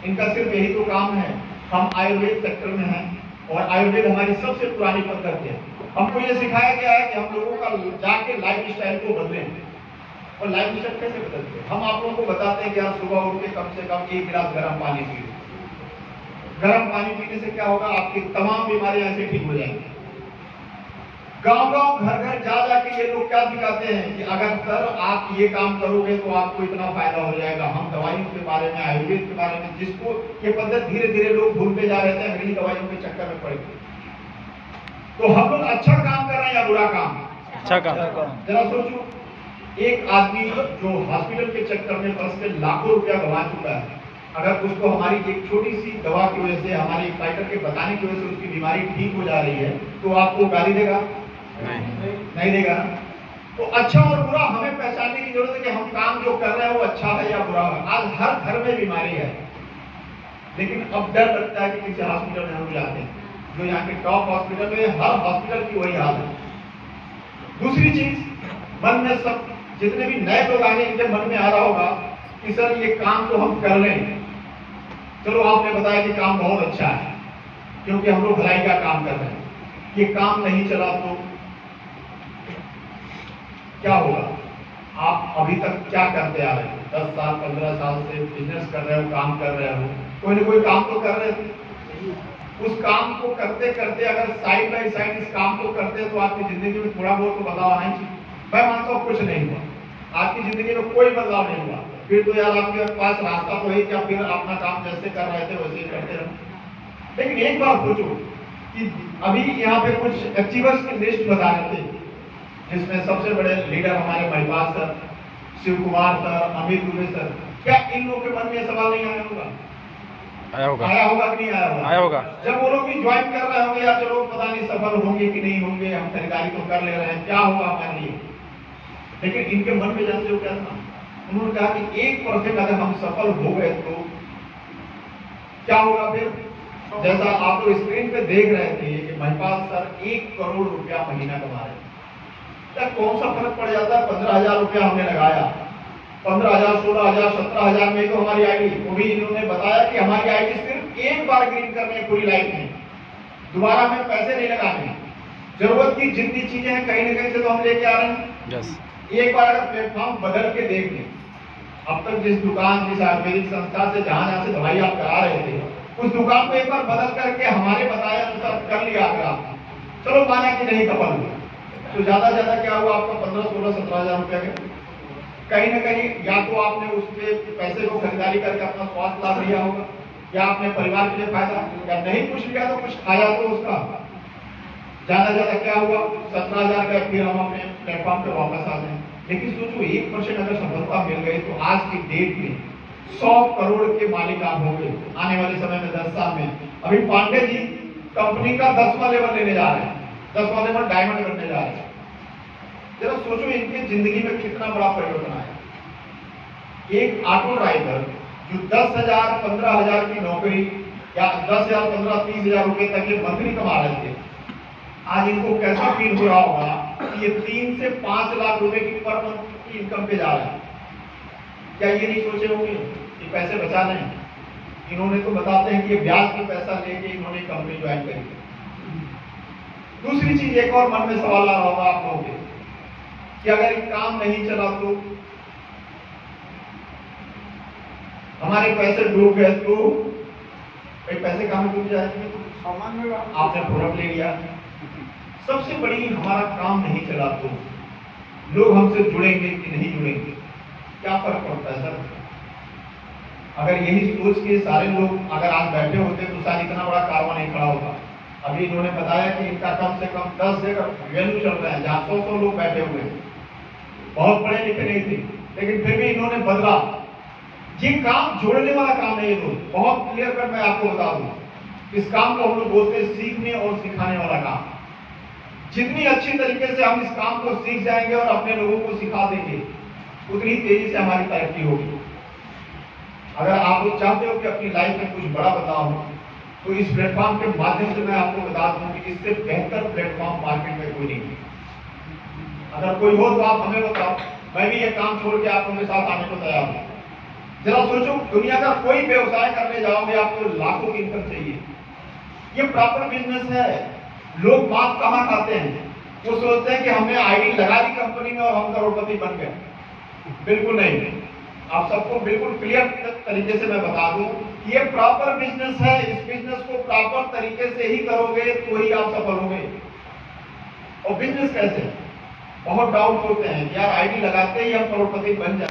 इनका सिर्फ यही तो काम है। हम आयुर्वेद सेक्टर में हैं और आयुर्वेद हमारी सबसे पुरानी पद्धति है। हमको ये सिखाया गया है कि हम लोगों का जाके लाइफ स्टाइल को बदलें। और लाइफ स्टाइल कैसे बदलते हैं? हम आप लोगों को बताते हैं कि यार सुबह उठ के कम से कम 1 गिलास गर्म पानी पिए। गर्म पानी पीने से क्या होगा? आपकी तमाम बीमारियां ऐसे ठीक हो जाएंगी। गांव-गांव, घर-घर जा जाके ये लोग क्या सिखाते हैं कि अगर सर आप ये काम करोगे तो आपको इतना फायदा हो जाएगा। हम दवाइयों के बारे में, आयुर्वेद के बारे में, जिसको ये पद्धति धीरे-धीरे लोग भूलते जा रहे थे अंग्रेजी दवाइयों के चक्कर में पड़ गए। तो हम लोग अच्छा काम कर रहे हैं या बुरा काम? अच्छा काम। जरा सोचो, एक आदमी जो हॉस्पिटल के चक्कर में फंस के लाखों रुपया गंवा चुका है, अगर उसको हमारी एक छोटी सी दवा की वजह से, हमारे एक फाइटर के बताने की वजह से उसकी बीमारी ठीक हो जा रही है, तो आपको गाली देगा? नहीं देगा। तो अच्छा और बुरा हमें पहचानने की जरूरत है कि हम काम जो कर रहे हैं वो अच्छा है या बुरा है। आज हर घर में बीमारी है, लेकिन अब डर लगता है कि किसी हॉस्पिटल में हम जाते हैं, जो यहाँ के टॉप हॉस्पिटल में, हर हॉस्पिटल की वही हाल है। दूसरी चीज, मन में सब जितने भी नए लोग आए इनके मन में आ रहा होगा कि सर ये काम तो हम कर लें। चलो आपने बताया कि काम बहुत अच्छा है क्योंकि हम लोग भलाई का काम कर रहे हैं। ये काम नहीं चला तो क्या होगा? आप अभी तक क्या करते आ रहे हो? 10 साल 15 साल से बिजनेस कर रहे हो, काम कर रहे हो, कोई ना कोई काम तो कर रहे थे। उस काम को करते करते अगर साइड बाय साइड इस काम को करते तो आपकी जिंदगी में थोड़ा बहुत तो बदलाव आना ही चाहिए। मैं मानता हूँ कुछ नहीं हुआ, आपकी जिंदगी में कोई बदलाव नहीं हुआ, फिर तो यार आपके पास रास्ता तो है क्या? फिर अपना काम जैसे कर रहे थे वैसे ही करते रहो। लेकिन एक बार सोचो कि अभी यहाँ पे कुछ अचीवर्स की लिस्ट बता रहे थे, जिसमें सबसे बड़े लीडर हमारे Mahipal sir, Shiv Kumar sir, Amit Dubey sir. क्या इन लोगों के मन में सवाल नहीं आया होगा? आया होगा। आया होगा कि नहीं आया होगा? आया होगा। जब वो लोग भी ज्वाइन कर रहे होंगे, या चलो पता नहीं सफल होंगे कि नहीं होंगे, हम खरीदारी तो कर ले रहे हैं, क्या होगा हमारे लिए? लेकिन इनके मन में जानते हो क्या था? उन्होंने कहा कि 1% अगर हम सफल हो गए तो क्या होगा फिर? जैसा आप लोग स्क्रीन पे देख रहे थे कि महिपाल सर 1 करोड़ रुपया महीना कमा रहे हैं। क्या कौन सा फर्क पड़ जाता है? 15,000 रुपया हमने लगाया, 15,000, 16,000, 17,000 में तो हमारी आईडी, वो भी इन्होंने बताया कि हमारी आईडी सिर्फ एक बार ग्रीन करनी है पूरी लाइफ में, दोबारा हमें पैसे नहीं लगाने। जरूरत की जितनी चीजें हैं कहीं ना कहीं से तो हम लेके आ रहे हैं। एक बार अगर प्लेटफॉर्म बदल के देख लें, अब तक जिस दुकान, जिस आयुर्वेदिक संस्था से जहां से दवाई आप करा रहे थे, उस दुकान को एक बार बदल करके हमारे बताए अनुसार कर लिया अगर आपने, चलो माना कि नहीं सफल हुआ, तो ज्यादा क्या हुआ आपका? 15, 16, 17,000 रुपया का कहीं ना कहीं या तो आपने उसके पैसे को खरीदारी करके अपना स्वास्थ्य लाभ लिया होगा, या आपने परिवार के लिए फायदा, या नहीं कुछ लिया तो कुछ खाया तो उसका ज्यादा क्या हुआ? 17,000 का। फिर हम अपने प्लेटफॉर्म पे वापस आ गए। लेकिन सोचो 1% अगर सफलता मिल गई तो आज की डेट में 100 करोड़ के मालिक आप होंगे आने वाले समय में, 10 साल में। अभी पांडे जी कंपनी का 10वां लेवल लेने जा रहे हैं, 10वां लेवल डायमंड बनने जा रहे हैं। जरा सोचो इनकी जिंदगी में कितना बड़ा परिवर्तन आया। एक ऑटो ड्राइवर जो 10,000, 15,000 की नौकरी, या 10,000, 15, 30,000 रुपए तक के मंथली कमा रहे थे, आज इनको कैसा फील हो रहा होगा कि ये 3 से 5 लाख रुपए की पर मंथ की इनकम पे जा रहे हैं। क्या ये नहीं सोचे होंगे कि पैसे बचा लें? इन्होंने तो बताते हैं कि ये ब्याज पे पैसा लेके इन्होंने कंपनी ज्वाइन करी। दूसरी चीज, एक और मन में सवाल आ रहा होगा आप लोगों के कि अगर एक काम नहीं चला तो हमारे पैसे डूब गए तो? भाई पैसे कहां में डूब जाएंगे? आपने प्रोडक्ट ले लिया। सबसे बड़ी, हमारा काम नहीं चला तो लोग हमसे जुड़ेंगे कि नहीं जुड़ेंगे? क्या फर्क पड़ता है सर? अगर यही सोच के सारे लोग अगर आज बैठे होते तो शायद इतना बड़ा कारवां नहीं खड़ा होगा। अभी इन्होंने बताया कि इनका कम से कम 10 जगह वेन्यू चल रहा है जहां 100 लोग बैठे हुए हैं। बहुत पढ़े लिखे नहीं थे, लेकिन फिर भी इन्होंने बदला। ये काम जोड़ने वाला काम नहीं है दोस्त, बहुत क्लियर कट मैं आपको बता दूं। इस काम को हम लोग बोलते हैं सीखने और सिखाने वाला काम। जितनी अच्छी तरीके से हम इस काम को सीख जाएंगे और अपने लोगों को सिखा देंगे, उतनी तेजी से हमारी तरक्की होगी। अगर आप लोग चाहते हो कि अपनी लाइफ में कुछ बड़ा बदलाव हो, तो इस प्लेटफॉर्म के माध्यम से मैं आपको बता दूं कि इससे बेहतर प्लेटफॉर्म मार्केट में कोई नहीं है। अगर कोई हो तो आप हमें बताओ, मैं भी ये काम छोड़ के आप लोगों के साथ आने को तैयार हूं। जरा सोचो, दुनिया का कोई व्यवसाय करने जाओगे आपको लाखों की इनकम चाहिए। ये प्रॉपर बिजनेस है। लोग बात कहां खाते हैं, वो सोचते हैं कि हमने आईडी लगा दी कंपनी में और हम करोड़पति बन गए। बिल्कुल नहीं। आप सबको बिल्कुल क्लियर तरीके से मैं बता दूं कि ये प्रॉपर बिजनेस है। इस बिजनेस को प्रॉपर तरीके से ही करोगे तो ही आप सफल होंगे। और बिजनेस कैसे, बहुत डाउट होते हैं यार आईडी लगाते ही हम करोड़पति बन जाए।